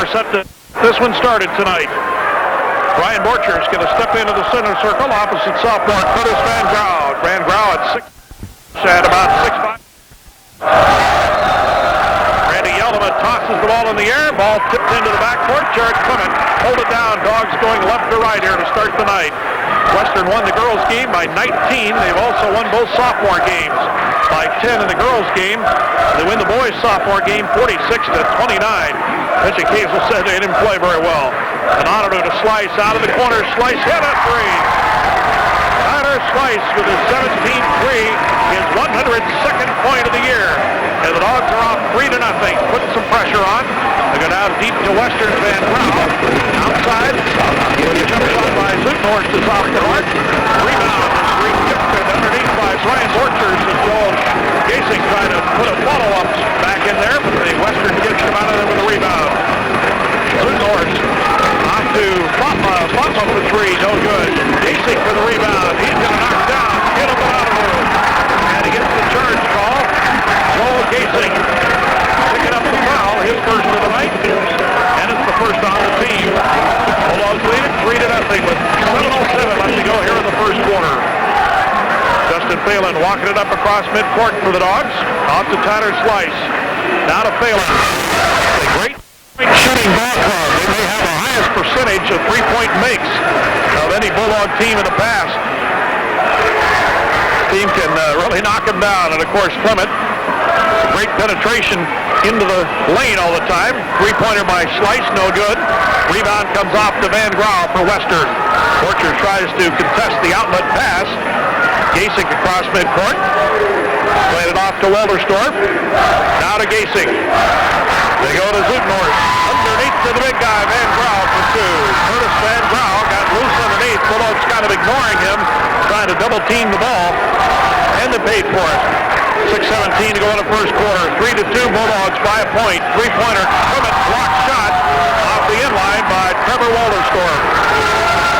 we're set to... This one started tonight. Brian Borcher is going to step into the center circle opposite sophomore Curtis Van Grau. Van Grau at 6, at about 6'5". Randy Yellowman tosses the ball in the air. Ball tipped into the backcourt. Jared Clement hold it down. Dogs going left to right here to start the night. Western won the girls' game by 19. They've also won both sophomore games by 10 in the girls' game. They win the boys' sophomore game 46-29. Richie Kazel said they didn't play very well. And Onadu to Slice out of the corner. Slice hit a three. Tyler Slice with his 17-3, his 102nd point of the year. And the Dogs are off 3-0, putting some pressure on. They go down deep to Western. Van Grau outside. Jump shot by Zutenhorst is off the mark. Rebound is tipped underneath by Brian Borchers as Joel Gasing trying to put a follow-up back in there, but the Western gets him out of there with a rebound. Zutenhorst off to Fatma for three, no good. Gasing for the rebound. He's going to knock down. Get him out of there. And he gets the charge call. Joel Gasing picking up the foul, his first of the night, and it's the first on the team. Bulldogs lead it 3-0 with 7:07 left to go here in the first quarter. Justin Phelan walking it up across midcourt for the Dogs. Off to Tyler Slice. Now to Phelan. A great shooting ball club. They may have the highest percentage of three-point makes of any Bulldog team in the past. Team can really knock him down, and of course Clement, great penetration into the lane all the time. Three-pointer by Slice, no good. Rebound comes off to Van Grau for Western. Borcher tries to contest the outlet pass. Gasing across midcourt. Played it off to Walderstorff. Now to Gasing. They go to Zutenhorst. Underneath to the big guy, Van Grau for two. Curtis Van Grau got loose underneath. Bulldogs kind of ignoring him, trying to double team the ball. And they paid for it. 6:17 to go in the first quarter. 3-2 Bulldogs by a point. Three-pointer. Clement blocked shot off the inline by Trevor Walderstorff.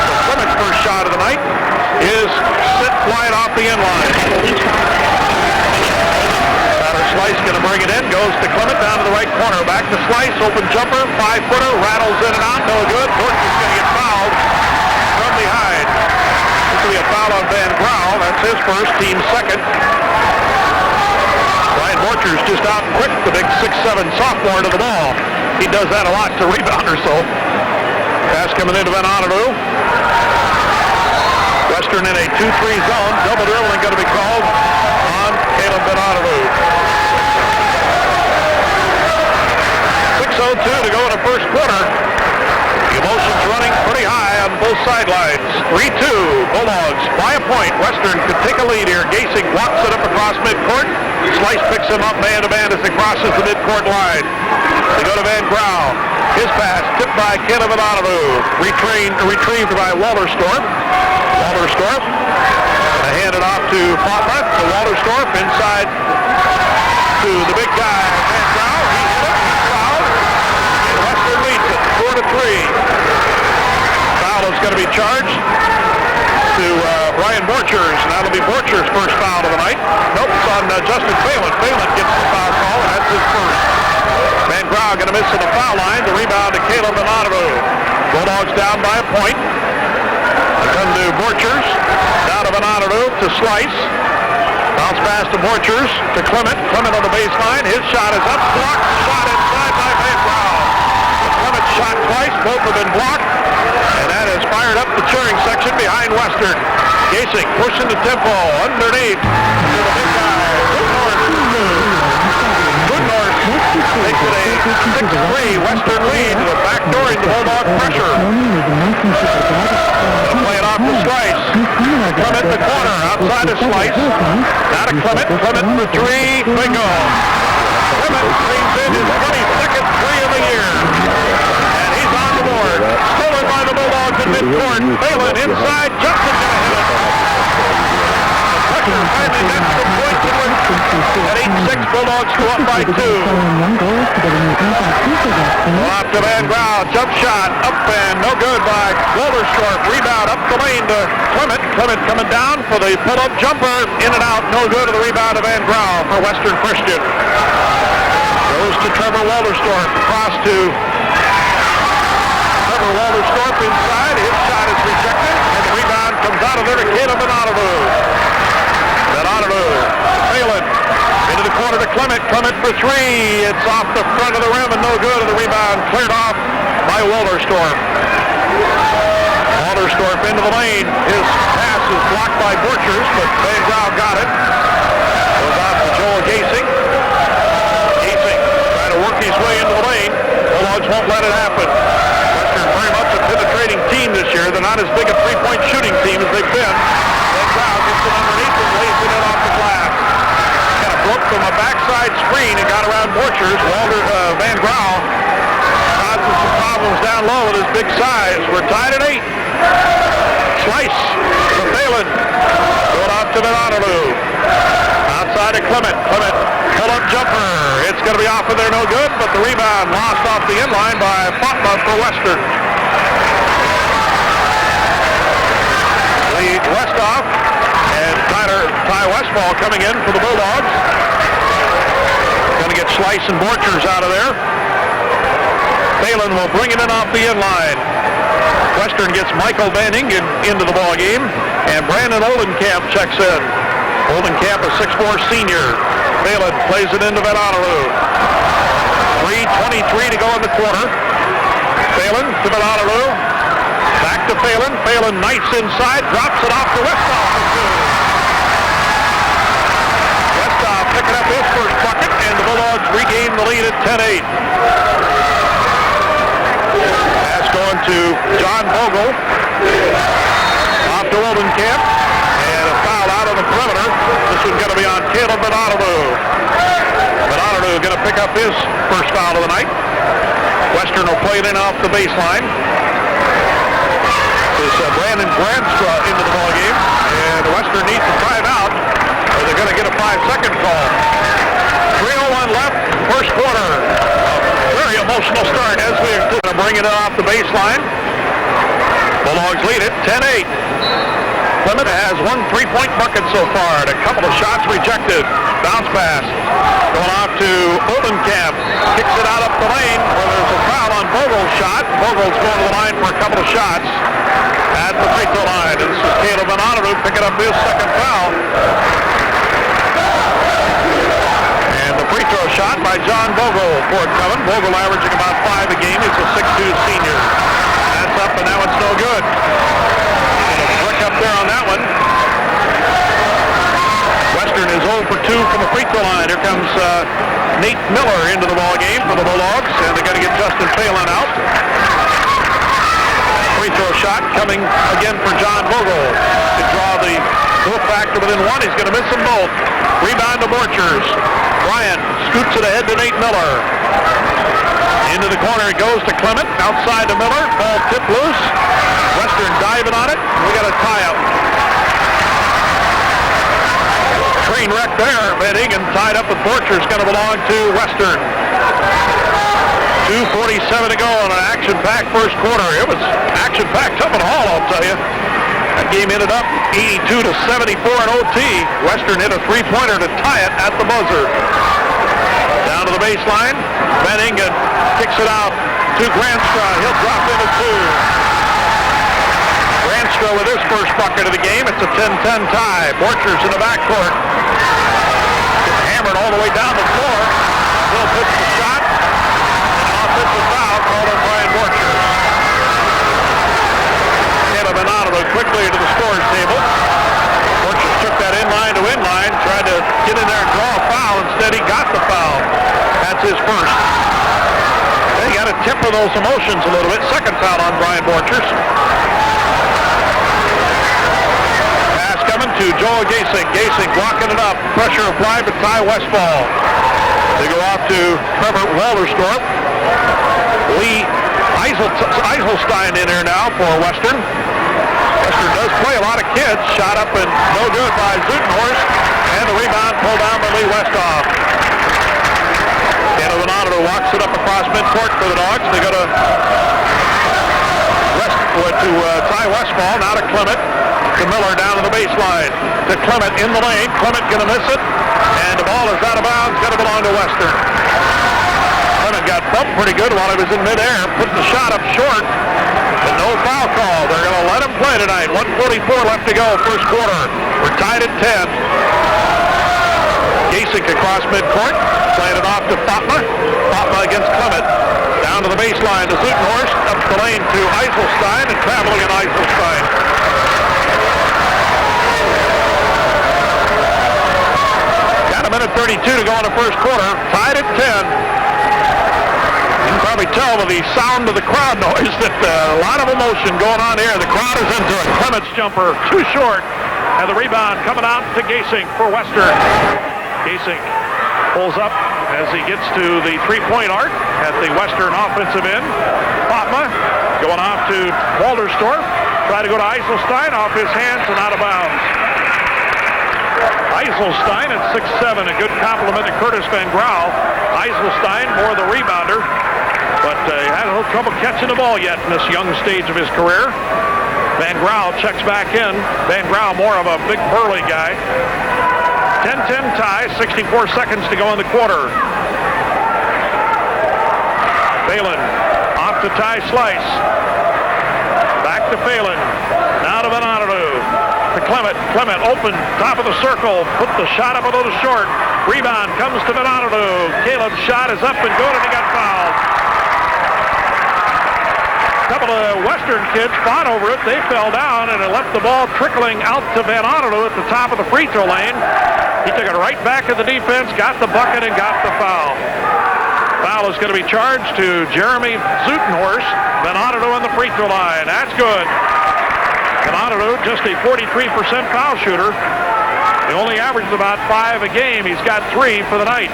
So Clement's first shot of the night is sent flying off the inline. Tyler Slice going to bring it in. Goes to Clement down to the right corner. Back to Slice. Open jumper. 5-footer. Rattles in and out. No good. Borcher's going to get fouled from behind. This will be a foul on Van Grau. That's his first. Team second. Borcher's just out quick, the big 6'7" sophomore to the ball. He does that a lot to rebound or so. Pass coming into Van Onadu. Western in a 2-3 zone. Double dribbling going to be called on Caleb Van Onadu. 6:02 to go in the first quarter. The emotions running pretty high on both sidelines. 3-2, Bulldogs by a point. Western could take a lead here. Gasing walks it up across midcourt. Slice picks him up man-to-man as he crosses the midcourt line. They go to Van Grau. His pass tipped by Caleb Van Onadu. Retrieved by Walderstorff. Walderstorff handed off to Fatma. To Walderstorff inside to the big guy, Van Grau. He hit it. He's fouled. And Western leads it 4-3. Foul is going to be charged to Brian Borchers. That'll be Borcher's first foul of the night. Nope, it's on Justin Phelan. Phelan gets the foul call, and that's his first. Van Grau going to miss at the foul line. The rebound to Caleb Van Onadu. Bulldogs down by a point. They come to Borchers. Down to Van Onadu to Slice. Bounce pass to Borchers to Clement. Clement on the baseline. His shot is up. Blocked. Shot inside by Van Grau. Clement shot twice. Both have been blocked. And that has fired up the cheering section behind Western. Gasing pushing the tempo underneath to the big guy. Goodnorth makes it a 6-3 Western lead to the backdoor into Bulldog pressure. Play it off to Slice. Clement the corner outside of Slice. Now to Clement. Clement for three. Bingo. Clement brings in his 22nd three of the year. And he's on the board. Stolen by the Bulldogs in midcourt. Phelan inside. Justin going to hit it. Tucker finally gets the point to win. At 8-6, Bulldogs go up by 2. Off to Van Grau. Jump shot. Up and no good by Walderstorff. Rebound up the lane to Clement. Clement coming down for the pull-up jumper. In and out. No good to the rebound of Van Grau for Western Christian. Goes to Trevor Walderstorff. Across to for Walterstorp inside. His shot is rejected, and the rebound comes out of there to Caleb Benadolu. Phelan into the corner to Clement. Clement for three. It's off the front of the rim and no good. And the rebound cleared off by Walterstorp. Walterstorp into the lane. His pass is blocked by Borchers, but Van Grau got it. Goes out to Joel Gasing. Gasing trying to work his way into the lane. Bulldogs won't let it happen. Western very much a penetrating team this year. They're not as big a three-point shooting team as they've been. Van Grau gets it underneath and lays it in off the glass. Kind of broke from a backside screen and got around Borchers. Van Grau causes some problems down low with his big size. We're tied at 8. Slice for Phelan. Going off to Benadolu. Outside of Clement. Clement pull-up jumper. It's going to be off of there, no good, but the rebound lost off the inline by Fatma for Western. Lead Westhoff and Ty Westfall coming in for the Bulldogs. Going to get Slice and Borchers out of there. Phelan will bring it in off the inline. Western gets Michael Van Ingen into the ball game, and Brandon Oldenkamp checks in. Oldenkamp, a 6'4" senior. Phelan plays it into Benadolu. 3:23 to go in the quarter. Phelan to Benadolu. Back to Phelan. Phelan knights inside, drops it off to Westhoff. Westhoff picking up his first bucket, and the Bulldogs regain the lead at 10-8. Pass going to John Vogel. Off to Oldenkamp. And a foul out on the perimeter. This one's going to be on Caleb Benadolu. Benadolu going to pick up his first foul of the night. Western will play it in off the baseline. This Brandon Granstra into the ballgame. And Western needs a timeout, or they're going to get a 5-second call. 3:01 left, first quarter. Very emotional start as we're going to bring it off the baseline. Bulldogs lead it 10-8. Clement has 1 3-point bucket so far, and a couple of shots rejected. Bounce pass going off to Oldenkamp. Kicks it out up the lane where there's a foul on Vogel's shot. Vogel's going to the line for a couple of shots at the free throw line. And this is Caleb Benadolu picking up his second foul. And the free throw shot by John Vogel forthcoming. Vogel averaging about 5 a game. He's a 6'2" senior. That's up, and that one's no good. Up there on that one. Western is 0 for 2 from the free throw line. Here comes Nate Miller into the ball game for the Bulldogs, and they're going to get Justin Phelan out. Free throw shot coming again for John Vogel to draw the goal factor within 1. He's going to miss them both. Rebound to Borchers. Bryant scoots it ahead to Nate Miller. Into the corner it goes to Clement. Outside to Miller. Ball tipped loose. Western diving on it. We got a tie-up. Train wreck there. Van Ingen tied up with Borchers. Going to belong to Western. 2:47 to go on an action-packed first quarter. It was action-packed up at all, I'll tell you. That game ended up 82-74 in OT. Western hit a three-pointer to tie it at the buzzer. Down to the baseline. Van Ingen kicks it out to Granstra. He'll drop into 2. Granstra with his first bucket of the game. It's a 10-10 tie. Borchers in the backcourt. Gets hammered all the way down the floor. Still puts the shot. An offensive foul called on Brian Borchers. Caleb Benadolu quickly to the scorer's table. Borchers took that inline to inline. Tried to get in there and draw a foul. Instead, he got the foul. That's his first. They got to temper those emotions a little bit. Second foul on Brian Borchers. To Joel Gasing. Gasing blocking it up. Pressure applied to Ty Westfall. They go off to Trevor Walterstorp. Lee Eiselstein in here now for Western. Western does play a lot of kids. Shot up and no good by Zutenhorst. And the rebound pulled down by Lee Westhoff. Caleb Benadolu walks it up across midcourt for the Dogs. They go to Ty Westfall. Now to Clement. To Miller down to the baseline. To Clement in the lane. Clement going to miss it. And the ball is out of bounds. Going to belong to Western. Clement got felt pretty good while he was in midair. Put the shot up short. But no foul call. They're going to let him play tonight. 1:44 left to go, first quarter. We're tied at 10. Gasek across midcourt. Playing it off to Fatma. Fatma against Clement. Down to the baseline to Zutenhorst. Up the lane to Eiselstein. And traveling in Eiselstein. Got a minute 32 to go in the first quarter. Tied at 10. You can probably tell by the sound of the crowd noise that a lot of emotion going on here. The crowd is into it. Clement's jumper too short. And the rebound coming out to Gasek for Western. Gasek pulls up as he gets to the three-point arc at the Western offensive end. Fatma going off to Walderstorff. Try to go to Eiselstein, off his hands and out of bounds. Eiselstein at 6'7", a good compliment to Curtis Van Grau. Eiselstein more the rebounder, but had a little trouble catching the ball yet in this young stage of his career. Van Grau checks back in. Van Grau more of a big burly guy. 10-10 tie, 64 seconds to go in the quarter. Phelan off to Ty Slice. Back to Phelan. Now to Venanadu. To Clement. Clement open, top of the circle. Put the shot up a little short. Rebound comes to Venanadu. Caleb's shot is up and good, and he got fouled. A couple of Western kids fought over it. They fell down, and it left the ball trickling out to Venanadu at the top of the free throw lane. He took it right back to the defense, got the bucket, and got the foul. Foul is going to be charged to Jeremy Zutenhorst. Venanadu on the free throw line. That's good. Venanadu, just a 43% foul shooter. He only averaged about 5 a game. He's got 3 for the night.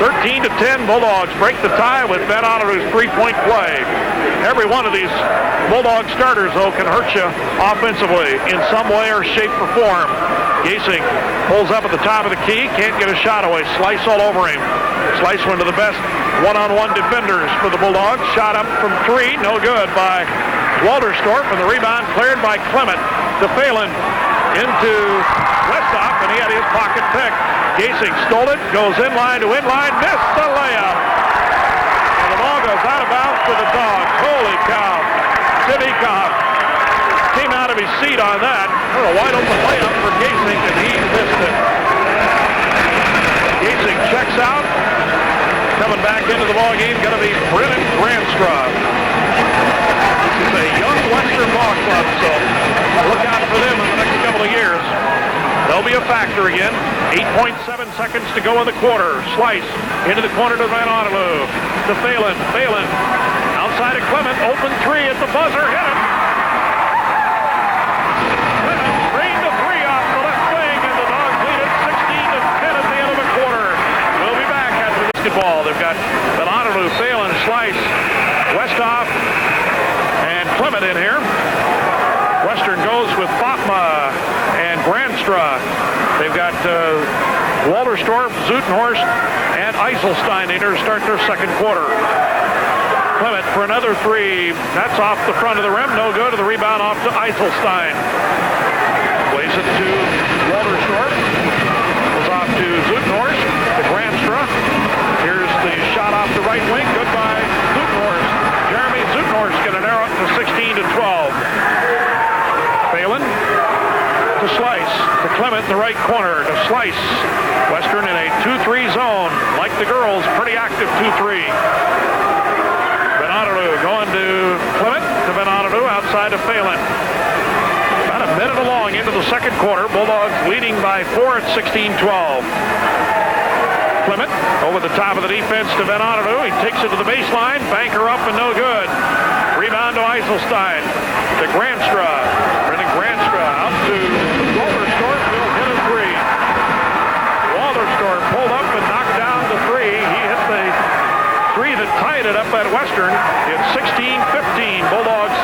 13-10, Bulldogs break the tie with Venanadu's three-point play. Every one of these Bulldog starters, though, can hurt you offensively in some way or shape or form. Gasek pulls up at the top of the key, can't get a shot away. Slice all over him. Slice one of the best one-on-one defenders for the Bulldogs. Shot up from 3, no good by Walderstorff, and the rebound cleared by Clement to Phelan into Westhoff, and he had his pocket picked. Gasek stole it, goes inline to inline, missed the layup. And the ball goes out of bounds to the Dogs. Holy cow. Sidney Kopp came out of his seat on that. A wide open layup for Gasek, and he missed it. Gasek checks out. Coming back into the ball game, going to be Brennan Granstra. This is a young Western ball club, so look out for them in the next couple of years. They'll be a factor again. 8.7 seconds to go in the quarter. Slice into the corner to Venanadu. To Phelan. Phelan outside of Clement. Open 3 at the buzzer. Hit it. Clement drained the 3 off the left wing, and the Dogs lead it 16-10 at the end of the quarter. We'll be back after the basketball. They've got Venanadu, Phelan, Slice, Westhoff, and Clement in here. Western goes with Fatma and Granstra. They've got Walderstorff, Zutenhorst, and Eiselstein in here to start their second quarter. Clement for another 3. That's off the front of the rim. No good. The rebound off to Eiselstein. Plays it to Walderstorff. Goes off to Zutenhorst. To Granstra. Here's the shot off the right wing. Good by Zutenhorst. Jeremy Zutenhorst going to narrow it to 16-12. Phelan to Slice. To Clement in the right corner. To Slice. Western in a 2-3 zone. Like the girls, pretty active 2-3. Venanadu going to Clement. To Venanadu outside of Phelan. About a minute along into the second quarter. Bulldogs leading by 4 at 16-12. Clement over the top of the defense to Venanadu. He takes it to the baseline. Banker up and no good. Rebound to Eiselstein. To Granstra. Brennan Granstra out to Walderstorff. Will hit a 3. Walderstorff pulled up and knocked down the 3. He hit the 3 that tied it up at Western. It's 16-15. Bulldogs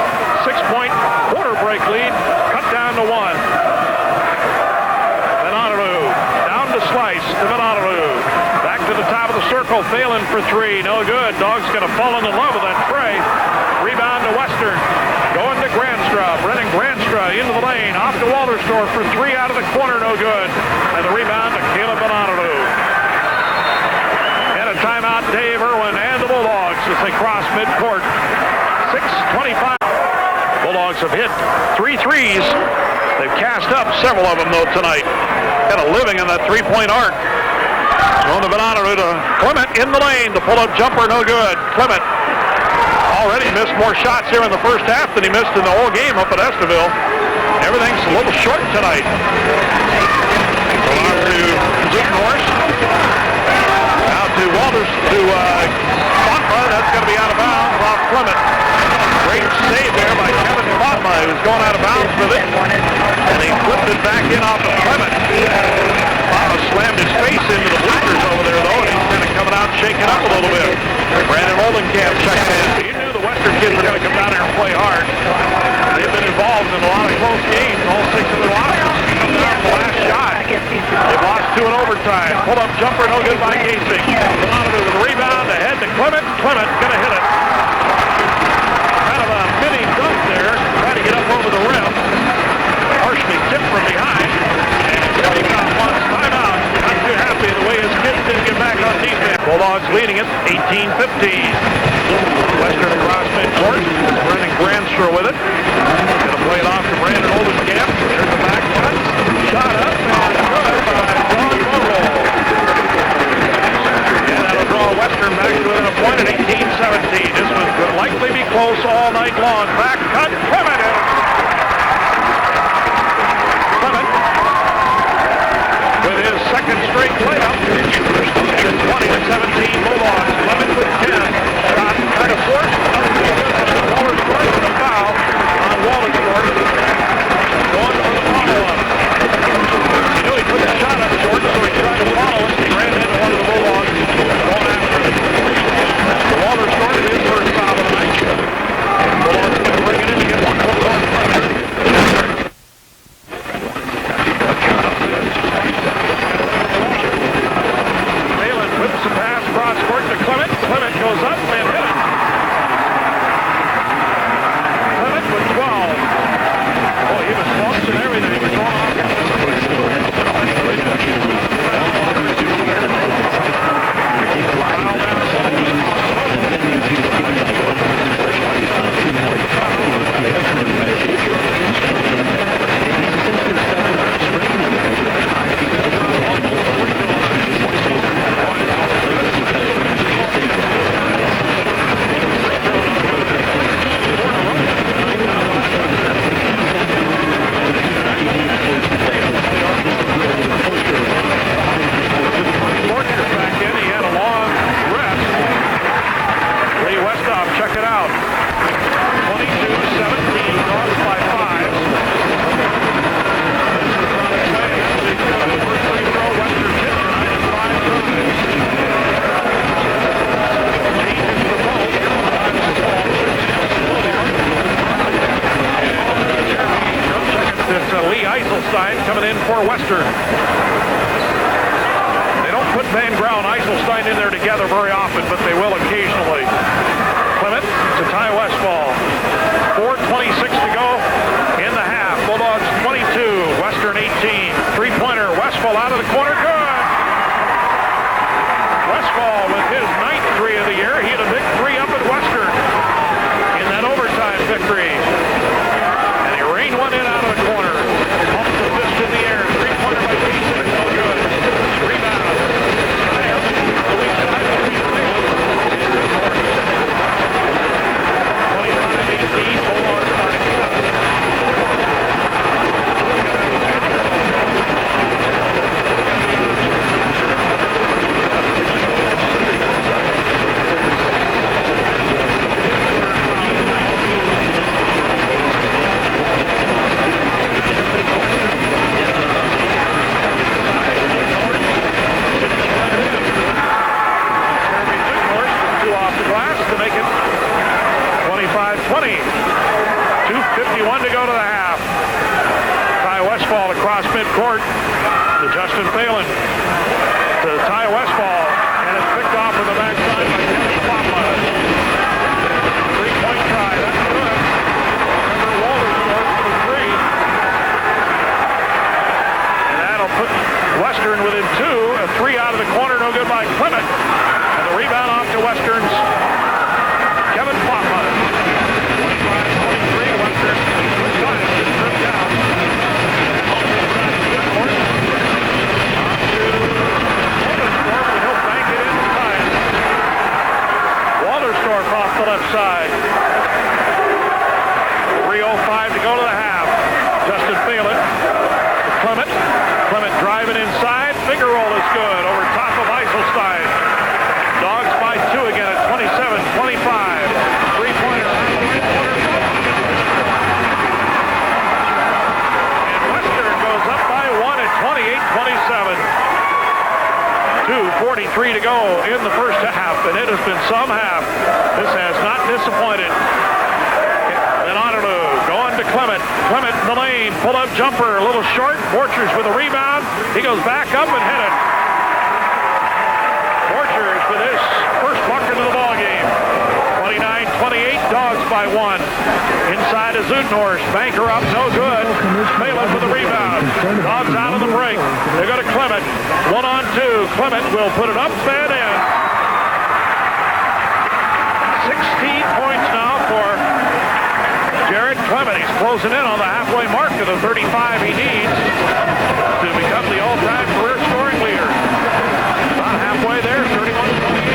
6-point quarter break lead. Cut down to 1. Venanadu down to Slice to Venanadu. Back to the top of the circle. Phelan for 3. No good. Dogs going to fall in love with that tray. Rebound to Western. Going to Granstra. Brennan Granstra into the lane. Off to Walderstorff for 3 out of the corner. No good. And the rebound to Caleb Venanadu. And a timeout, Dave Irwin and the Bulldogs. The midcourt. 6:25. Bulldogs have hit 3 threes. They've cast up several of them, though, tonight. Got a living in that three-point arc. Thrown the banana to Clement in the lane. The pull-up jumper, no good. Clement already missed more shots here in the first half than he missed in the whole game up at Esterville. Everything's a little short tonight. On to Norris. Now to Walters, to Fatma. That's going to be out of bounds off Clement. Great save there by Kevin Fatma. He was going out of bounds with it. And he flipped it back in off of Clement. Fatma slammed his face into the bleachers over there, though, and he's kind of coming out shaking up a little bit. Brandon Oldenkamp checking in. He knew the Western kids were going to come down here and play hard. They've been involved in a lot of close games, all 6 of their losses. The last shot. They've lost 2 in overtime. Pull-up jumper, no good by Casey. Donovan with a rebound, ahead to Clement. Clement going to hit it. Kind of a mini dunk there, trying to get up over the rim. Partially tipped from behind. And he got one timeout. Not too happy the way his kids didn't get back on defense. Bulldogs leading it 18-15. Western across midcourt. Brendan Granstra with it. Going to play it off to Brandon Oldenkamp. There's the back cut. Shot up and good by John Morrow. And that'll draw Western back to within a point at 18-17. This one could likely be close all night long. Back cut. Clement in. Clement with his second straight layup. And it's 20-17 Bulldogs. Clement with 10. Shot kind of forced. Waller's court with a foul on Waller's court. Going for the follow-up. He knew he put the shot up short, so he tried to follow it. He ran into one of the Bulldogs. Going after it. The Waller's court is his first foul of the night. Bulldogs going to bring it in to get one Bulldog. Phelan whips the pass cross court to Clement. Clement goes up and hit it. Clement with 12. Boy, he was close and everything. He was going off. Check it out. 22-17, lost by 5. First free throw, Western hit tonight at 5 points. Changes the ball. It's Lee Eiselstein coming in for Western. They don't put Van Grau and Eiselstein in there together very often, but they will occasionally. Clement to Ty Westfall. 4:26 to go in the half. Bulldogs 22, Western 18. Three-pointer, Westfall out of the corner, good! Westfall with his 9th 3 of the year. He had a big 3 up at Western in that overtime victory. And he rained one in out of the corner. Off the fist in the air. Three-pointer by Casey, no good. Rebound. Court to Justin Phelan to Ty Westfall, and it's picked off from the backside by Kevin Fatma. Three-point try, that's good. Remember Walter's scored for the 3. And that'll put Western within 2. A 3 out of the corner, no good by Clement. And the rebound off to Western's Kevin side. 3:05 to go to the half. Justin Phelan. Clement. Clement driving inside. Finger roll is good over top of Eiselstein. Dogs by 2 again at 27-25. Three-pointer. And Western goes up by 1 at 28-27. 2:43 to go in the first half, and it has been some half. This has not disappointed. Then Onadu going to Clement. Clement in the lane, pull-up jumper, a little short. Borchers with a rebound. He goes back up and hit it. Borchers with his first bucket of the ball game. 29-28, Dogs by 1. Inside is Utenhorst. Banker up, no good. Phelan with the rebound. Dogs out of the break. They go to Clement. 1-on-2. Clement will put it up and in. 16 points now for Jared Clement. He's closing in on the halfway mark of the 35 he needs to become the all-time career scoring leader. Not halfway there, 31-28.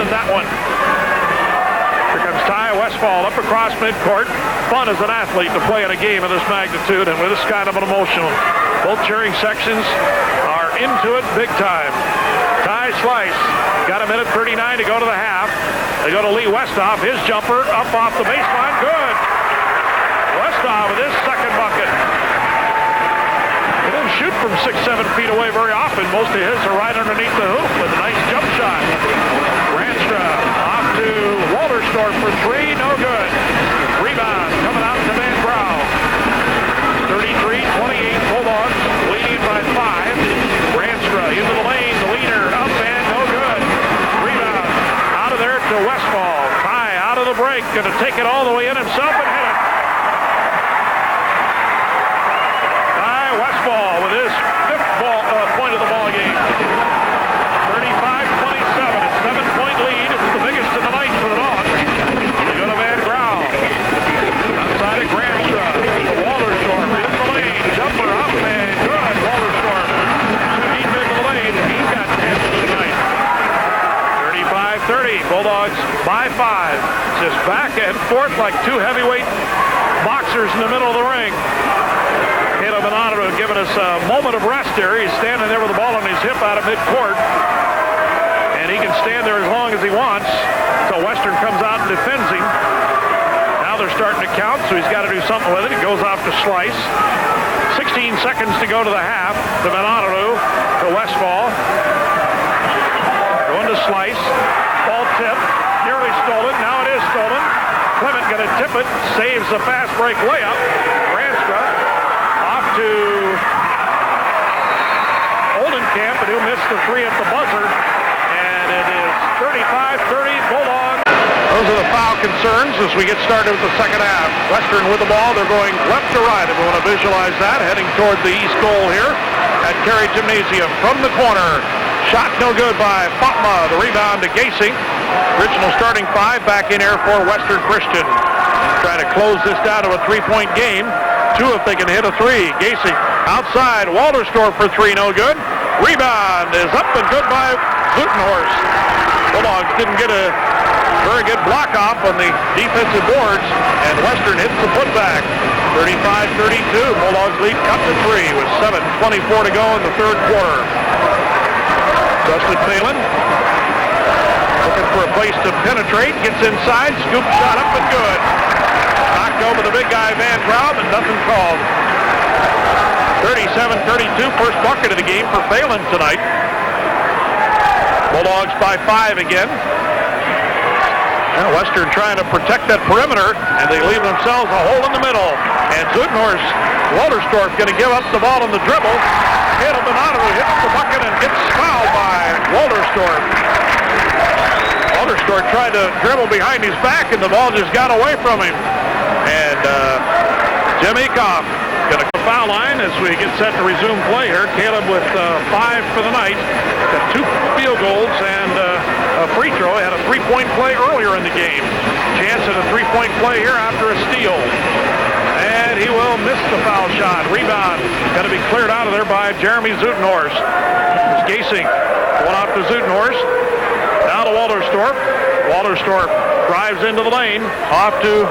That one. Here comes Ty Westfall up across midcourt. Fun as an athlete to play in a game of this magnitude and with this kind of an emotional. Both cheering sections are into it big time. Ty Slice got a minute 39 to go to the half. They go to Lee Westhoff. His jumper up off the baseline. Good. Westhoff with his second bucket. He doesn't shoot from 6-7 feet away very often. Most of his are right underneath the hoop with a nice jump shot. Ranstra off to Walterstorff for 3, no good. Rebound coming out to Van Grau. 33-28, Bulldogs leading by 5. Ranstra into the lane, the leader up and no good. Rebound out of there to Westfall. Ty out of the break, going to take it all the way in himself and hit it. Ty Westfall with his 5th point of the ball game. 35-27, a 7-point lead. It's the biggest of the night for the Dogs. They go to Van Grau. Outside of Granstra. Walterstorff in the lane. Jumper up and good. Walterstorff. Deep into the lane. He's got 10 tonight. 35-30. Bulldogs by 5. Just back and forth like two heavyweight boxers in the middle of the ring. Caleb Onadu giving us a moment of rest there. He's standing there with the ball on his hip out of midcourt. And he can stand there as long as he wants. So Western comes out and defends him. Now they're starting to count, so he's got to do something with it. He goes off to Slice. 16 seconds to go to the half. To Onadu, to Westfall. Going to Slice. Ball tip. Nearly stolen. Now it is stolen. Clement going to tip it. Saves the fast break layup. Ranstra off to Oldenkamp, and he'll miss the 3 at the buzzer. And it is 35-30 Bulldogs. Those are the foul concerns as we get started with the second half. Western with the ball. They're going left to right. If we want to visualize that, heading toward the east goal here at Cary Gymnasium. From the corner. Shot no good by Fatma. The rebound to Gasing. Original starting 5 back in here for Western Christian. Trying to close this down to a 3-point game. 2 if they can hit a 3. Gasing outside. Walterstorff for 3, no good. Rebound is up and good by Utenhorst. Bulldogs didn't get a very good block off on the defensive boards, and Western hits the putback. 35-32. Bulldogs lead cut to 3 with 7:24 to go in the third quarter. Justin Phelan looking for a place to penetrate. Gets inside. Scoop shot up and good. Knocked over the big guy Van Grau, but nothing called. 37-32, first bucket of the game for Phelan tonight. Bulldogs by 5 again. Now Western trying to protect that perimeter, and they leave themselves a hole in the middle. And Walterstorff going to give up the ball on the dribble. Caleb Onadu hits the bucket and gets fouled by Walterstorff. Walderstorff tried to dribble behind his back, and the ball just got away from him. And Jim Ecoff going to go foul line as we get set to resume play here. Caleb with 5 for the night. Got 2 field goals and a free throw. He had a 3-point play earlier in the game. Chance at a 3-point play here after a steal. And he will miss the foul shot. Rebound got to be cleared out of there by Jeremy Zutenhorst. Gasing going off to Zutenhorst. Now to Walderstorff. Walderstorff drives into the lane. Off to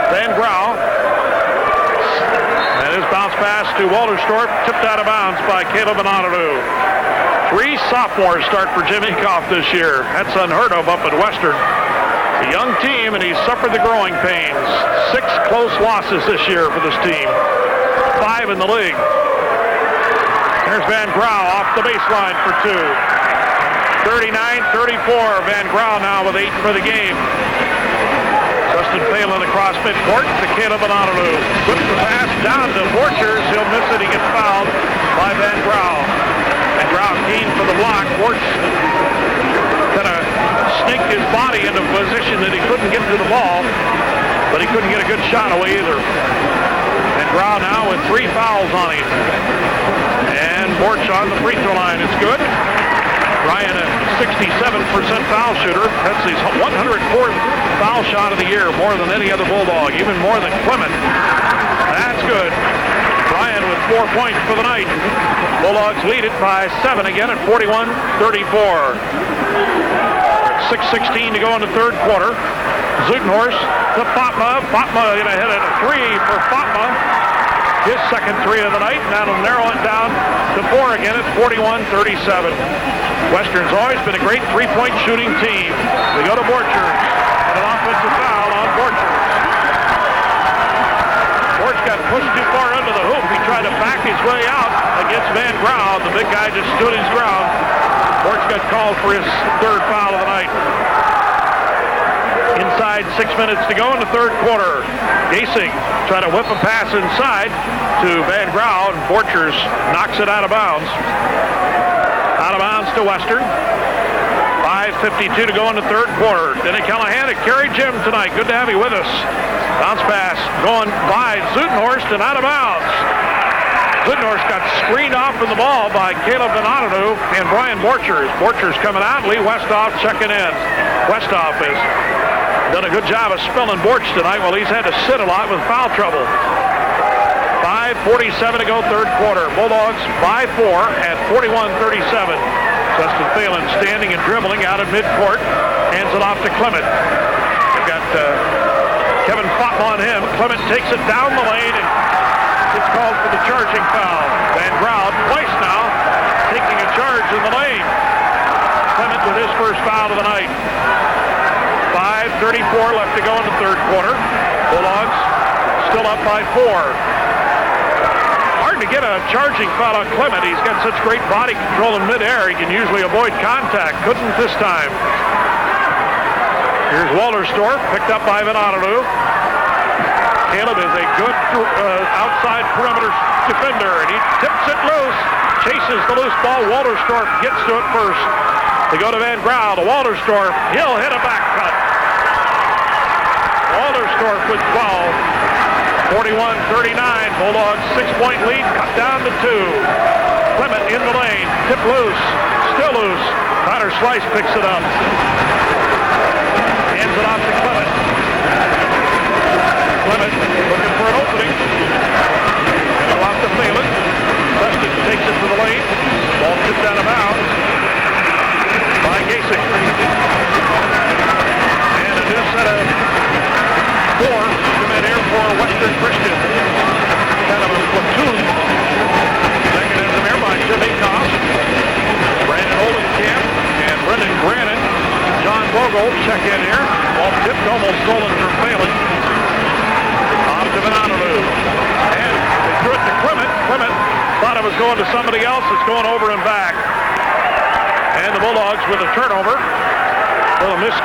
Van Grau. And his bounce pass to Walderstorff, tipped out of bounds by Caleb Benadadu. 3 sophomores start for Jim Ecoff this year. That's unheard of up at Western. A young team, and he's suffered the growing pains. 6 close losses this year for this team. 5 in the league. There's Van Grau off the baseline for 2. 39-34. Van Grau now with 8 for the game. Justin Phelan across midcourt to Caleb Benadadu. Puts the pass down to Borchers. He'll miss it. He gets fouled by Van Grau. Van Grau keen for the block. Borchers kind of sneaked his body into a position that he couldn't get to the ball, but he couldn't get a good shot away either. Van Grau now with 3 fouls on him. And Borch on the free throw line. It's good. Ryan, a 67% foul shooter. That's his 104th foul shot of the year, more than any other Bulldog, even more than Clement. That's good. Ryan with 4 points for the night. Bulldogs lead it by 7 again at 41-34. 6:16 to go in the third quarter. Zutenhorst to Fatma. Fatma going to hit a 3 for Fatma. His second 3 of the night. Now it'll narrow it down to 4 again at 41-37. Western's always been a great 3-point shooting team. They go to Borchers. And an offensive foul on Borchers. Borch got pushed too far under the hoop. He tried to back his way out against Van Grau. The big guy just stood his ground. Borch got called for his 3rd foul of the night. Inside 6 minutes to go in the third quarter. Gasing trying to whip a pass inside to Van Grau, and Borchers knocks it out of bounds. Out of bounds to Western. 5:52 to go in the third quarter. Denny Callahan at Kerry Gym tonight. Good to have you with us. Bounce pass going by Zutenhorst and out of bounds. Zutenhorst got screened off from the ball by Caleb Benadadu and Brian Borchers. Borchers coming out, Lee Westhoff checking in. Westhoff has done a good job of spelling Borch tonight. Well, he's had to sit a lot with foul trouble. 5:47 to go, third quarter. Bulldogs by 4 at 41-37. Justin Phelan standing and dribbling out of midcourt. Hands it off to Clement. They've got Kevin Fatma on him. Clement takes it down the lane and it's called for the charging foul. Van Grau twice now taking a charge in the lane. Clement with his first foul of the night. 5:34 left to go in the third quarter. Bulldogs still up by 4. Hard to get a charging foul on Clement. He's got such great body control in midair. He can usually avoid contact. Couldn't this time. Here's Walderstorff, picked up by Benadadu. Caleb is a good outside perimeter defender, and he tips it loose, chases the loose ball. Walderstorff gets to it first. They go to Van Grau, to Walderstorff. He'll hit a back cut. Walderstorff with 12. 41-39. Bulldogs 6-point lead, cut down to 2. Clement in the lane, tip loose, still loose. Connor Slice picks it up. Hands it off to Clement. Clement looking for an opening. Hands it off to Phelan. Preston takes it to the lane. Ball tipped out of bounds by Gasing. And a new set of 4 commit here for Western Christian. Kind of a platoon mechanism here by Jim Ecoff. Brandon Oldenkamp and Brendan Grannon. John Vogel check in here. Ball tipped, almost stolen from Phelan. Off to Benadadu. And they threw it to Clement. Clement thought it was going to somebody else. It's going over and back. And the Bulldogs with a turnover. Well, a miss.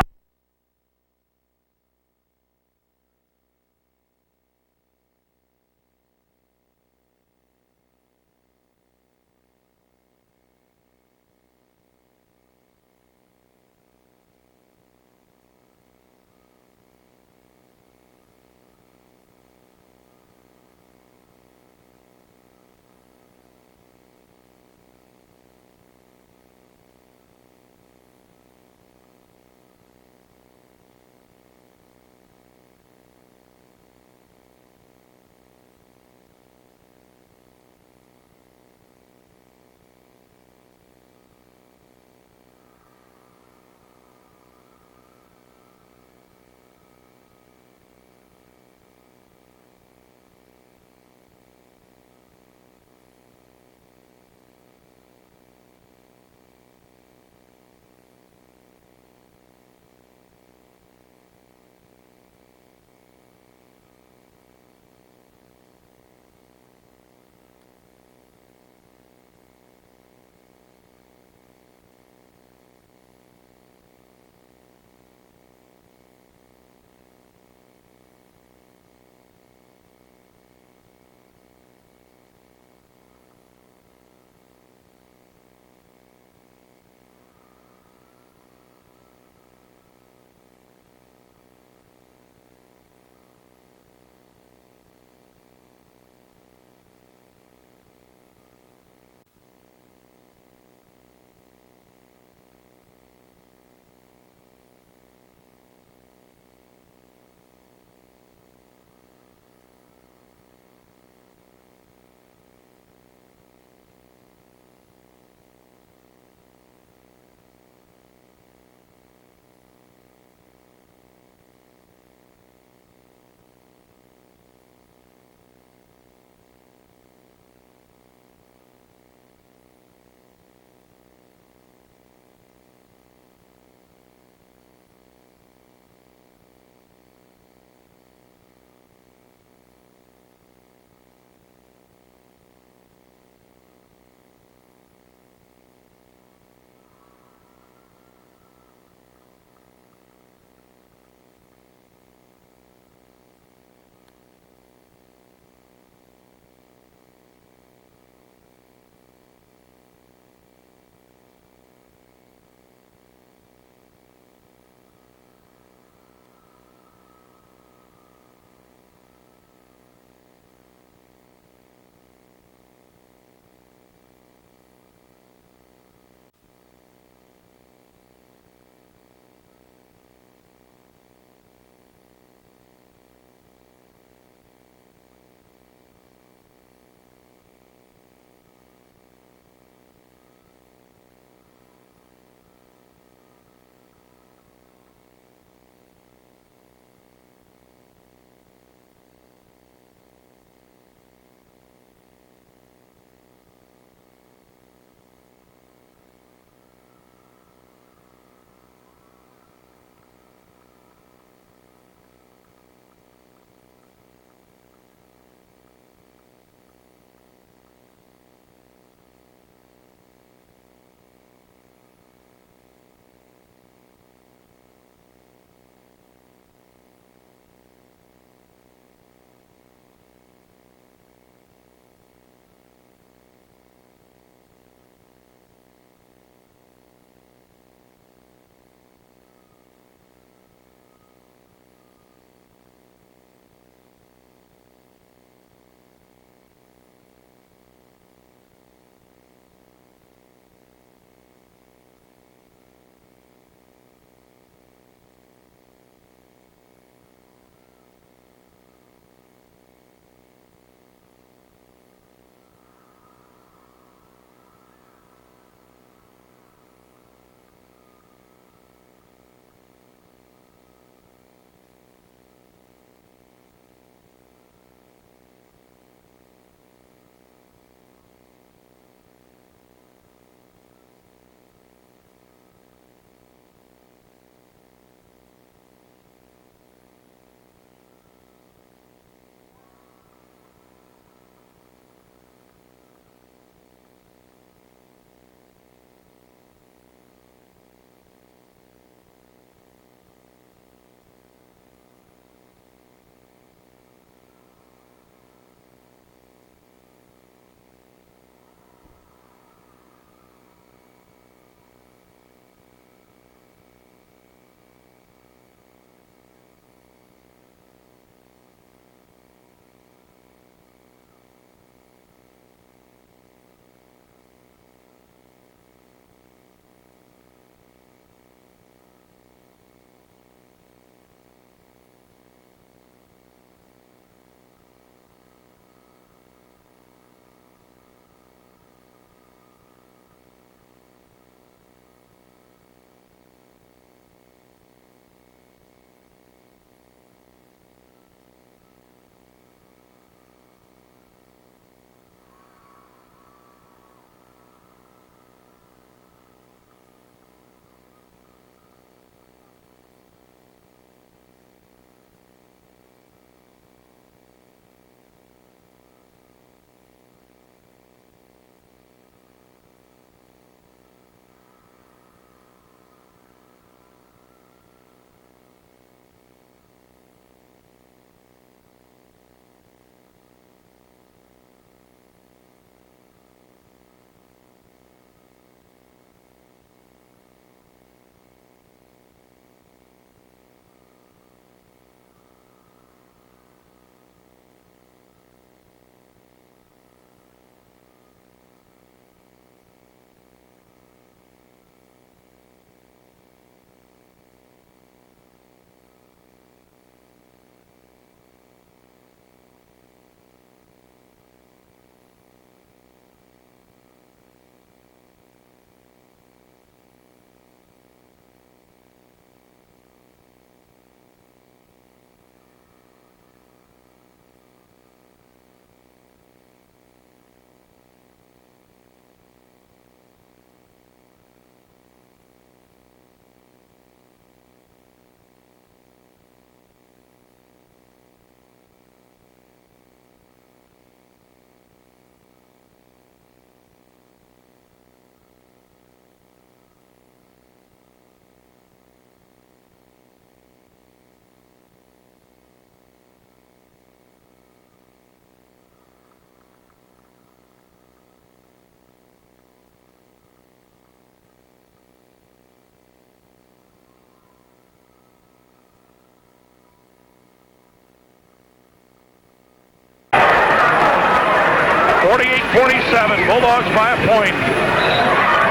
47. Bulldogs by a point.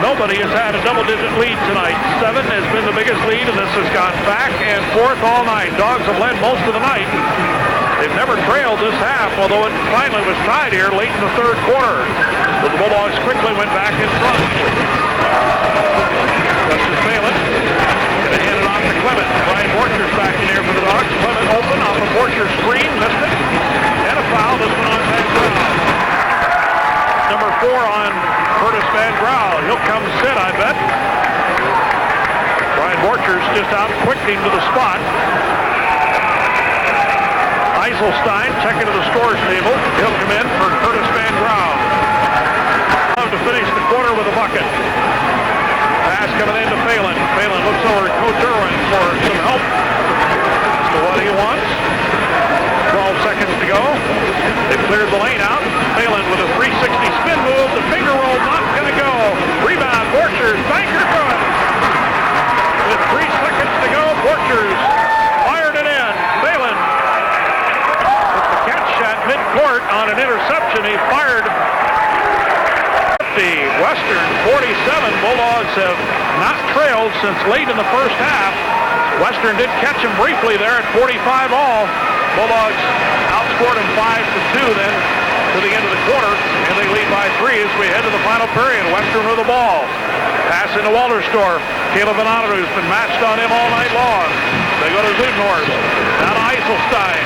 Nobody has had a double-digit lead tonight. 7 has been the biggest lead, and this has gone back and forth all night. Dogs have led most of the night. They've never trailed this half, although it finally was tied here late in the third quarter. But the Bulldogs quickly went back in front. Justice Phelan going to hand it off to Clement. Brian Borcher's back in here for the Dogs. Clement open off a Borcher screen, missed it. And a foul, this one on Van Grau. Number 4 on Curtis Van Grau. He'll come sit, I bet. Brian Borcher's just out quick him to the spot. Eiselstein checking to the scores table. He'll come in for Curtis Van Grau. To finish the quarter with a bucket. Pass coming in to Phelan. Phelan looks over at Coach Irwin for some help. As to what he wants. 12 seconds to go. They cleared the lane out. Phelan with a 360 spin move. The finger roll not going to go. Rebound. Borchers. Banker good. With 3 seconds to go, Borchers fired it in. Phelan with the catch at midcourt on an interception. He fired. Western 47. Bulldogs have not trailed since late in the first half. Western did catch him briefly there at 45 all. Bulldogs outscored him 5-2 then to the end of the quarter, and they lead by 3 as we head to the final period. Western with the ball. Pass into Walterstorff. Caleb Venado has been matched on him all night long. They go to Zudenhorst. Now to Eiselstein.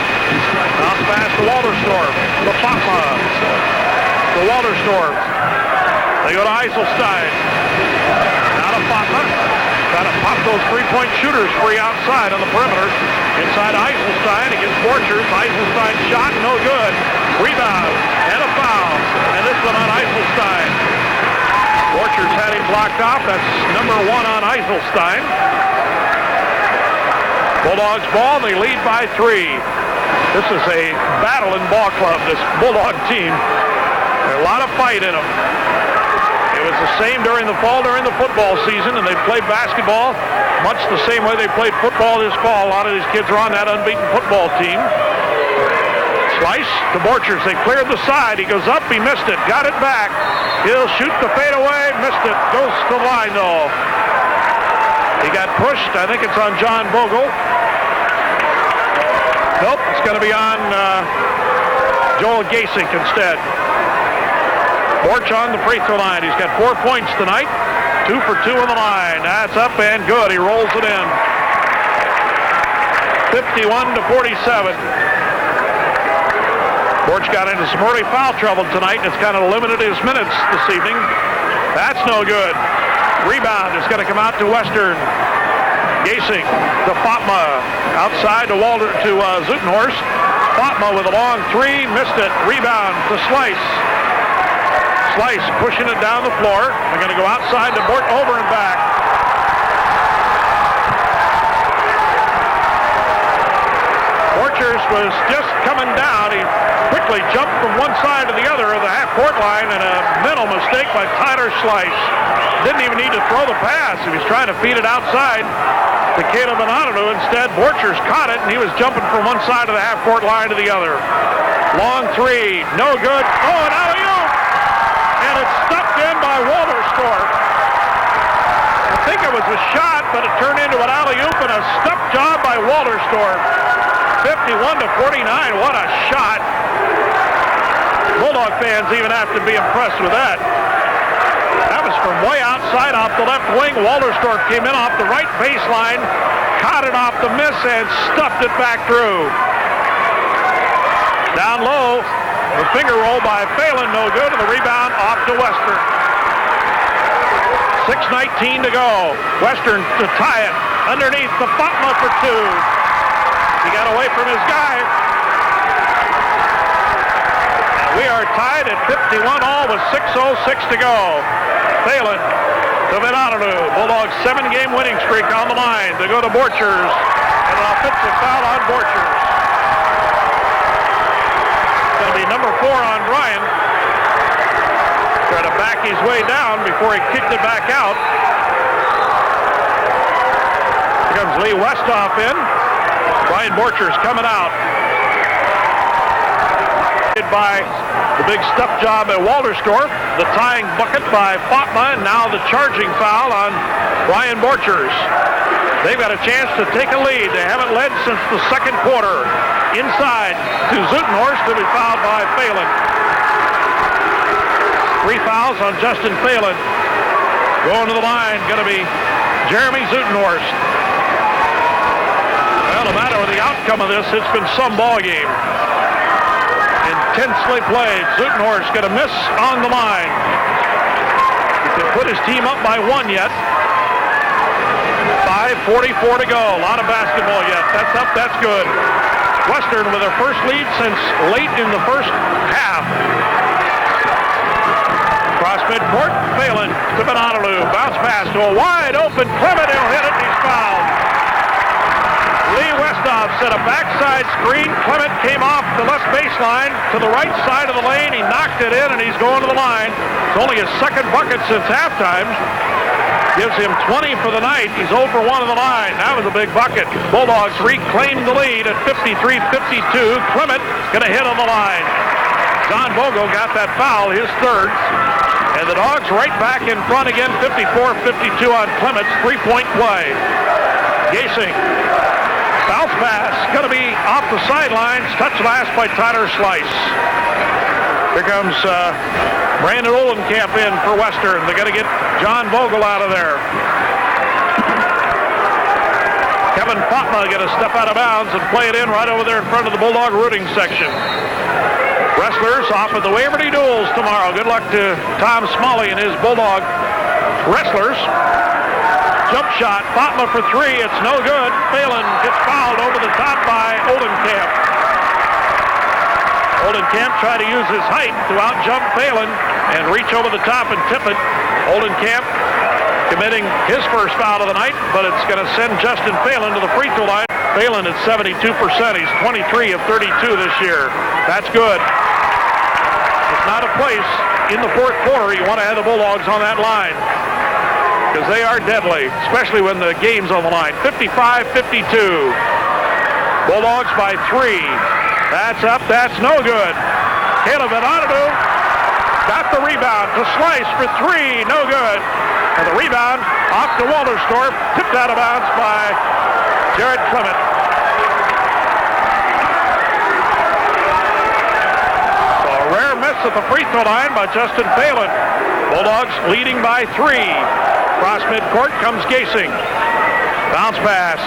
Bounce pass to Walterstorff. To Popma. To Walterstorff. They go to Eiselstein. Now to Popma. Trying to pop those three-point shooters free outside on the perimeter. Inside Eiselstein against Borchers. Eiselstein shot, no good. Rebound and a foul. And this one on Eiselstein. Borchers had him blocked off. That's number 1 on Eiselstein. Bulldogs ball. They lead by 3. This is a battle in ball club, this Bulldog team. There's a lot of fight in them. It was the same during the fall, during the football season, and they played basketball much the same way they played football this fall. A lot of these kids are on that unbeaten football team. Slice to Borchers. They cleared the side. He goes up. He missed it. Got it back. He'll shoot the fadeaway. Missed it. Goes to the line, though. He got pushed. I think it's on John Bogle. Nope. It's going to be on Joel Gasink instead. Borch on the free throw line. He's got 4 points tonight. 2 for 2 on the line. That's up and good. He rolls it in. 51-47. Borch got into some early foul trouble tonight, and it's kind of limited his minutes this evening. That's no good. Rebound is going to come out to Western. Gasink to Popma. Outside to Zudenhorst. Popma with a long 3. Missed it. Rebound to Slice. Slice pushing it down the floor. They're going to go outside to Bort, over and back. Borchers was just coming down. He quickly jumped from one side to the other of the half-court line, and a mental mistake by Tyler Slice. Didn't even need to throw the pass. He was trying to feed it outside to Caleb Venado. Instead, Borchers caught it, and he was jumping from one side of the half-court line to the other. Long 3, no good. Oh, and alley-oop! And it's stuffed in by Walterstorff. I think it was a shot, but it turned into an alley-oop and a stuff job by Walterstorff. 51-49, what a shot. Bulldog fans even have to be impressed with that. That was from way outside off the left wing. Walterstorff came in off the right baseline, caught it off the miss, and stuffed it back through. Down low. The finger roll by Phelan, no good, and the rebound off to Western. 6:19 to go. Western to tie it. Underneath the Popma for 2. He got away from his guy. We are tied at 51 all with 6:06 to go. Phelan to Venado. Bulldogs 7-game winning streak on the line. They go to Borchers. And an offensive foul on Borchers. Going to be number 4 on Bryan. Trying to back his way down before he kicked it back out. Here comes Lee Westhoff in. Brian Borchers coming out. avoided by the big step job at Walterstorff. The tying bucket by Fatma, and now the charging foul on Brian Borchers. They've got a chance to take a lead. They haven't led since the second quarter. Inside to Zutenhorst to be fouled by Phelan. 3 fouls on Justin Phelan. Going to the line, going to be Jeremy Zutenhorst. Well, no matter the outcome of this, it's been some ball game. Intensely played. Zutenhorst going to miss on the line. He can put his team up by 1 yet. 5:44 to go. A lot of basketball yet. That's up. That's good. Western with their first lead since late in the first half. Cross midcourt. Phelan to Benadalou. Bounce pass to a wide open Clement. He'll hit it. He's fouled. Lee Westhoff set a backside screen. Clement came off the left baseline to the right side of the lane. He knocked it in, and he's going to the line. It's only his second bucket since halftime. Gives him 20 for the night. He's 0 for 1 on the line. That was a big bucket. Bulldogs reclaimed the lead at 53-52. Clement going to hit on the line. John Vogel got that foul, his third. And the Dogs right back in front again, 54-52 on Clement's three-point play. Gasing. Bounce pass. Going to be off the sidelines. Touched last by Tyler Slice. Here comes Brandon Olenkamp in for Western. They're going to get John Vogel out of there. Kevin Fatma going to step out of bounds and play it in right over there in front of the Bulldog rooting section. Wrestlers off at the Waverly Duels tomorrow. Good luck to Tom Smalley and his Bulldog wrestlers. Jump shot. Fatma for 3. It's no good. Phelan gets fouled over the top by Olenkamp. Olenkamp tried to use his height to out-jump Phelan and reach over the top and tip it. Olenkamp committing his first foul of the night, but it's going to send Justin Phelan to the free throw line. Phelan at 72%. He's 23 of 32 this year. That's good. It's not a place in the fourth quarter you want to have the Bulldogs on that line, because they are deadly, especially when the game's on the line. 55-52. Bulldogs by 3. That's up. That's no good. Caleb Benadalou got the rebound to Slice for 3. No good. And the rebound off to Walterstorff. Tipped out of bounds by Jared Clement. So a rare miss at the free throw line by Justin Phelan. Bulldogs leading by 3. Cross midcourt comes Gasing. Bounce pass.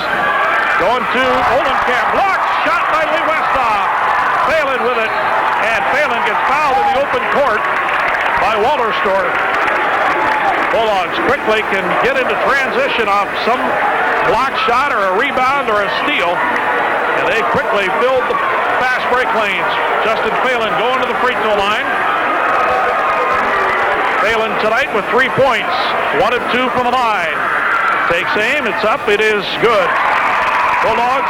Going to Olenkamp. Blocked. Shot by Lee Westhoff. Phelan with it. And Phelan gets fouled in the open court by Walterstorff. Bulldogs quickly can get into transition off some block shot or a rebound or a steal. And they quickly filled the fast break lanes. Justin Phelan going to the free throw line. Phelan tonight with 3 points. 1 of 2 from the line. Takes aim. It's up. It is good. Bulldogs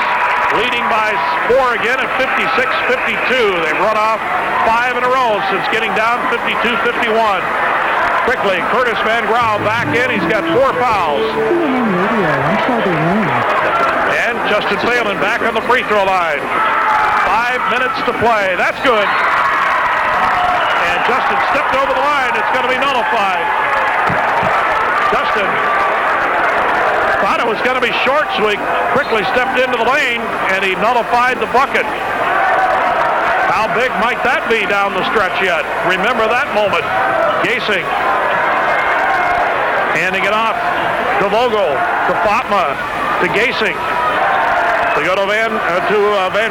leading by 4 again at 56-52. They've run off 5 in a row since getting down 52-51. Quickly, Curtis Van Grau back in. He's got 4 fouls. And Justin Phelan back on the free throw line. 5 minutes to play. That's good. And Justin stepped over the line. It's going to be nullified. Justin thought it was going to be short, so he quickly stepped into the lane, and he nullified the bucket. How big might that be down the stretch yet? Remember that moment. Gasing. Handing it off to Vogel, to Fatma, to Gasing. They go to Van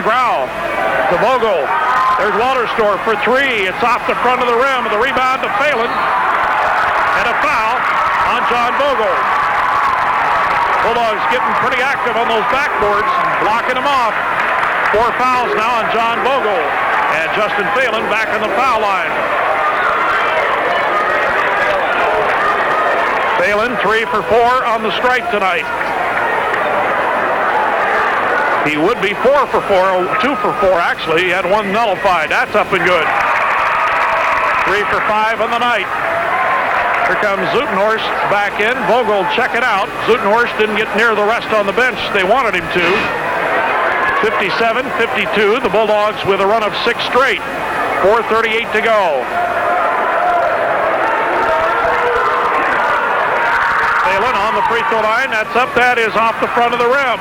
Grau, to Vogel. There's Walterstorff for 3. It's off the front of the rim. The rebound to Phelan. And a foul on John Vogel. Bulldogs getting pretty active on those backboards, blocking them off. 4 fouls now on John Vogel. And Justin Phelan back on the foul line. Phelan 3 for 4 on the strike tonight. He would be 4 for 4, 2 for 4 actually. He had 1 nullified. That's up and good. 3 for 5 on the night. Here comes Zutenhorst back in. Vogel check it out. Zutenhorst didn't get near the rest on the bench they wanted him to. 57-52. The Bulldogs with a run of 6 straight. 4:38 to go. Phelan on the free throw line. That's up. That is off the front of the rim.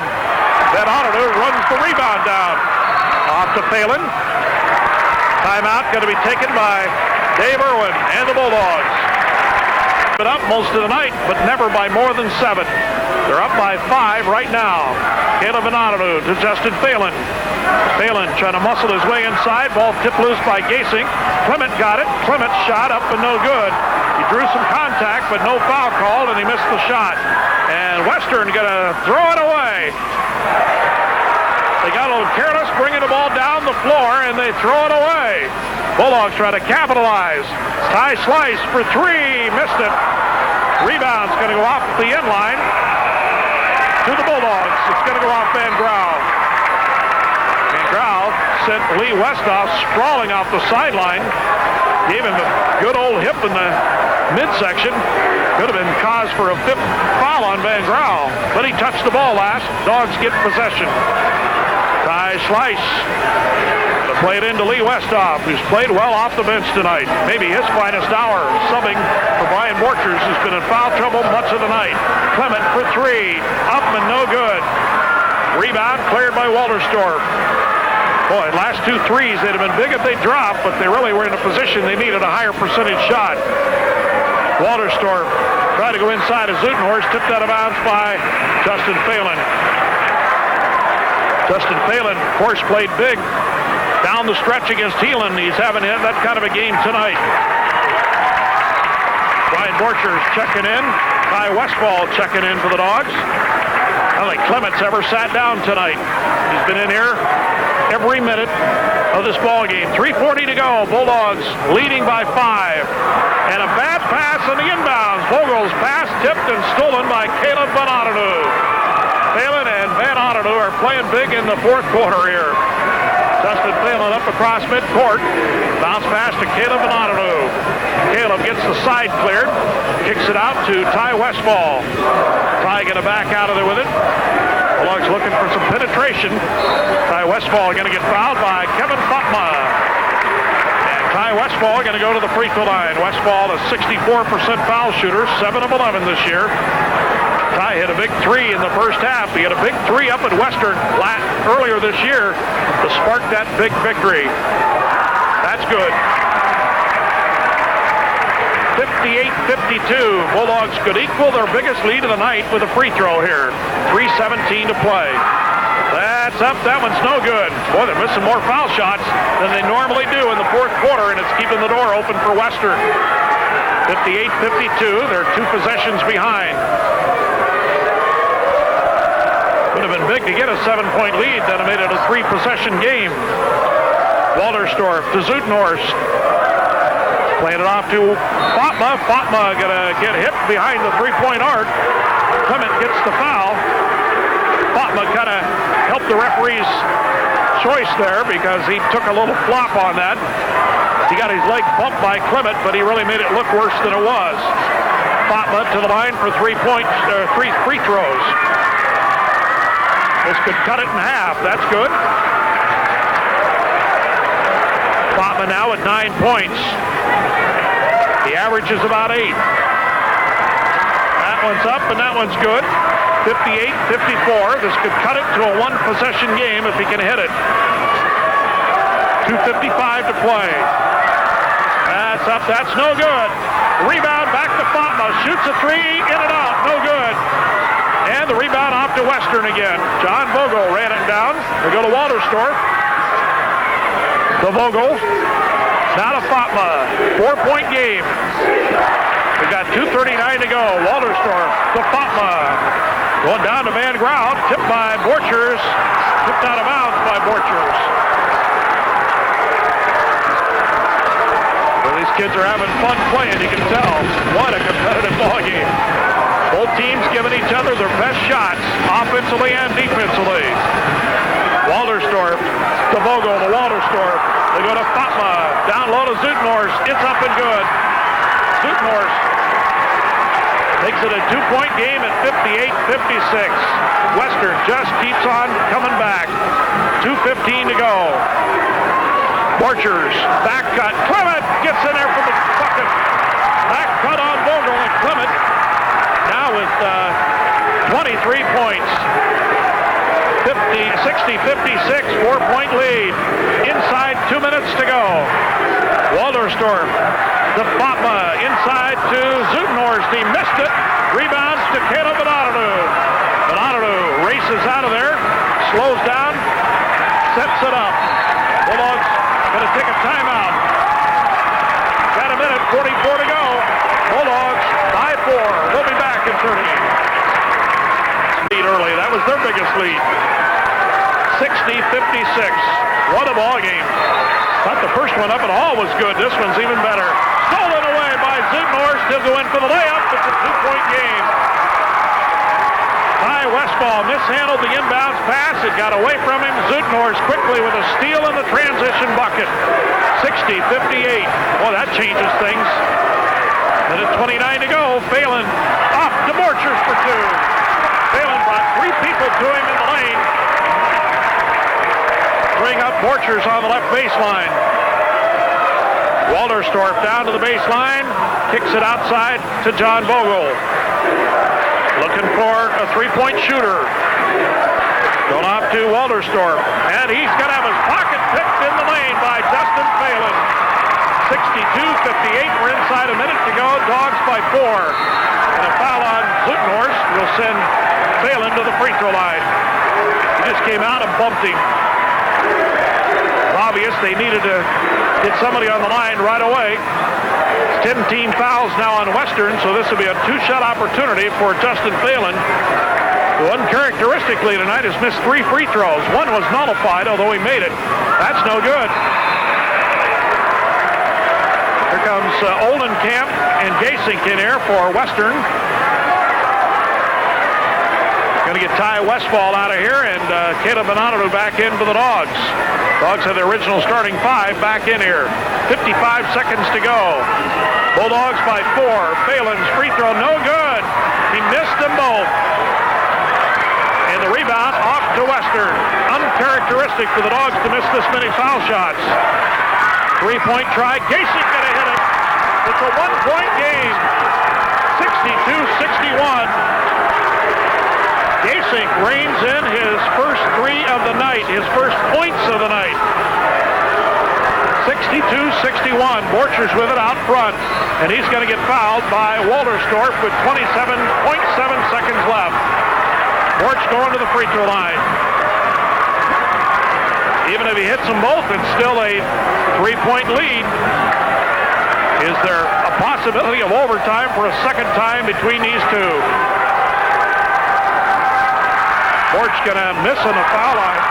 Van Otterloo runs the rebound down. Off to Phelan. Timeout going to be taken by Dave Irwin and the Bulldogs. Been up most of the night, but never by more than 7. They're up by 5 right now. Caleb Van Otterloo to Justin Phelan. Phelan trying to muscle his way inside. Ball tipped loose by Gasing. Clement got it. Clement shot up and no good. He drew some contact, but no foul called, and he missed the shot. And Western going to throw it away. They got a little careless, bringing the ball down the floor, and they throw it away. Bulldogs try to capitalize. Ty Slice for 3. Missed it. Rebound's going to go off the end line to the Bulldogs. It's going to go off Van Grau. Van Grau sent Lee Westhoff sprawling off the sideline. Gave him a good old hip in the midsection. Could have been cause for a 5th foul on Van Grau, but he touched the ball last. Dogs get possession. Ty Slice to play it into Lee Westhoff, who's played well off the bench tonight. Maybe his finest hour. Subbing for Brian Borchers, who's been in foul trouble much of the night. Clement for 3. Upman no good. Rebound cleared by Walterstorff. Boy, last 2 threes, they'd have been big if they dropped, but they really were in a position they needed a higher percentage shot. Walterstorff tried to go inside of Zutenhorst, tipped out of bounds by Justin Phelan. Justin Phelan, of course, played big down the stretch against Heelan. He's having that kind of a game tonight. Brian Borchers checking in. Ty Westfall checking in for the Dogs. I don't think Clement's ever sat down tonight. He's been in here every minute of this ball game. 3:40 to go. Bulldogs leading by 5. And a bad pass on the inbounds. Vogel's pass tipped and stolen by Caleb Van Otterloo. Phelan and Van Otterloo are playing big in the 4th quarter here. Justin Phelan up across midcourt. Bounce pass to Caleb Van Otterloo. Caleb gets the side cleared. Kicks it out to Ty Westfall. Ty going to back out of there with it. Bulldogs looking for some penetration. Ty Westfall going to get fouled by Kevin Fatma. And Ty Westfall going to go to the free throw line. Westfall a 64% foul shooter, 7 of 11 this year. Ty hit a big 3 in the first half. He had a big 3 up at Western earlier this year to spark that big victory. That's good. 58-52. Bulldogs could equal their biggest lead of the night with a free throw here. 3:17 to play. That's up. That one's no good. Boy, they're missing more foul shots than they normally do in the 4th quarter, and it's keeping the door open for Western. 58-52. They're 2 possessions behind. Would have been big to get a 7-point lead. That have made it a 3-possession game. Walterstorff to Zutenhorst. Playing it off to Fatma. Fatma gonna get hit behind the 3-point arc. Clement gets the foul. Fatma kind of helped the referee's choice there because he took a little flop on that. He got his leg bumped by Clement, but he really made it look worse than it was. Fatma to the line for 3 free throws. This could cut it in half. That's good. Fatma now at 9 points. The average is about 8. That one's up and that one's good. 58-54. This could cut it to a 1-possession game if he can hit it. 2:55 to play. That's up. That's no good. Rebound back to Fatma. Shoots a 3. In and out. No good. And the rebound off to Western again. John Vogel ran it down. They go to Walterstorff. To Vogel. Now to Fatma. 4-point game. We got 2:39 to go. Walterstorff to Fatma. Going down to Van Grau. Tipped by Borchers. Tipped out of bounds by Borchers. Well, these kids are having fun playing, you can tell. What a competitive ball game. Both teams giving each other their best shots, offensively and defensively. Walterstorff to Vogel to Walterstorff. They go to Fatma. Down low to Zutenhorst. It's up and good. Zutenhorst makes it a 2-point game at 58-56. Western just keeps on coming back. 2:15 to go. Borchers back 60-56, 4-point lead. Inside 2 minutes to go. Walderstorff, the Fatma inside to Zutenhorst. He missed it. Rebounds to Caleb Benadadu. Benadadu races out of there, slows down, sets it up. Bulldogs going to take a timeout. Got a minute, 44 to go. Bulldogs by 4. We'll be back in 30. Lead early. That was their biggest lead. 60-56. What a ball game. Thought the first one up at all was good. This one's even better. Stolen away by Zutenhorst. He'll go in for the layup. It's a 2-point game. Ty Westfall mishandled the inbounds pass. It got away from him. Zutenhorst quickly with a steal in the transition bucket. 60-58. Well, that changes things. Minute 29 to go. Phelan off to Borchers for 2. Phelan brought 3 people to him in the lane. Bring up Borchers on the left baseline. Walderstorff down to the baseline. Kicks it outside to John Vogel. Looking for a 3-point shooter. Going off to Walderstorff. And he's going to have his pocket picked in the lane by Justin Phelan. 62-58. We're inside a minute to go. Dogs by 4. And a foul on Zutenhorst will send Phelan to the free throw line. He just came out and bumped him. Obvious they needed to get somebody on the line right away. 10 team fouls now on Western, so this will be a 2-shot opportunity for Justin Phelan, who uncharacteristically tonight has missed 3 free throws. One was nullified, although he made it. That's no good. Here comes Oldenkamp and Gasink in here for Western. Going to get Ty Westfall out of here, and Caleb Benadadu back in for the Dogs. Dogs have the original starting 5 back in here. 55 seconds to go. Bulldogs by 4. Phelan's free throw no good. He missed them both. And the rebound off to Western. Uncharacteristic for the Dogs to miss this many foul shots. 3-point try. Gasink gonna hit it. It's a 1-point game. 62-61. Gasink reins in his first 3 of the night, his first points of the night. 62-61. Borchers with it out front, and he's going to get fouled by Walderstorff with 27.7 seconds left. Borch going to the free throw line. Even if he hits them both, it's still a 3-point lead. Is there a possibility of overtime for a second time between these two? Borch going to miss on the foul line.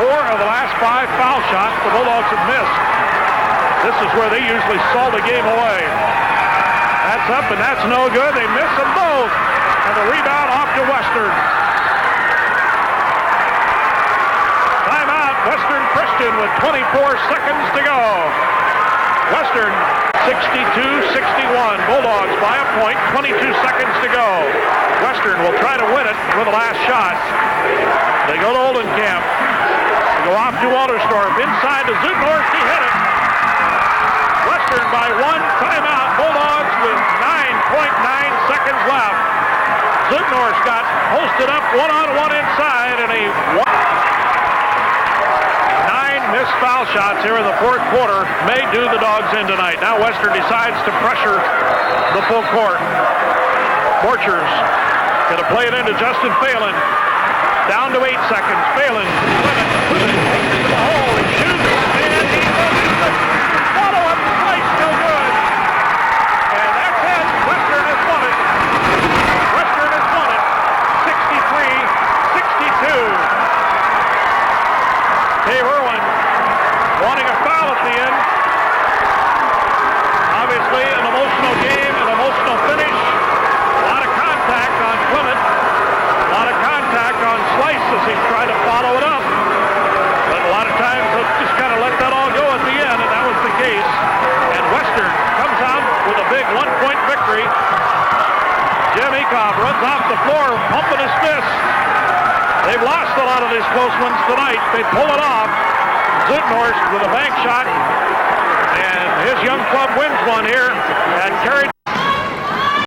4 of the last 5 foul shots the Bulldogs have missed. This is where they usually saw the game away. That's up and that's no good. They miss them both. And the rebound off to Western. Timeout, Western Christian with 24 seconds to go. Western 62-61. Bulldogs by a point, 22 seconds to go. Western will try to win it for the last shot. They go to Oldenkamp. They go off to Walderstorff. Inside to Zutenhorst. He hit it. Western by 1. Timeout. Bulldogs with 9.9 seconds left. Zutenhorst got posted up one-on-one inside, and a 9 missed foul shots here in the fourth quarter may do the Dogs in tonight. Now Western decides to pressure the full court. Borchers going to play it into Justin Phelan. Down to 8 seconds. Phelan with it. Takes it to the hole. He shoots. And he misses it. Follow-up play still good. And that's it. Western has won it. Western has won it. 63-62. Dave Irwin wanting a foul at the end. Obviously an emotional game, an emotional finish. A lot of contact on Clement. A lot of contact on Slice as he tried to follow it up. But a lot of times he'll just kind of let that all go at the end, and that was the case. And Western comes out with a big 1-point victory. Jim Ecoff runs off the floor, pumping his fist. They've lost a lot of these close ones tonight. They pull it off. Zutenhorst with a bank shot. And his young club wins one here at Carriage.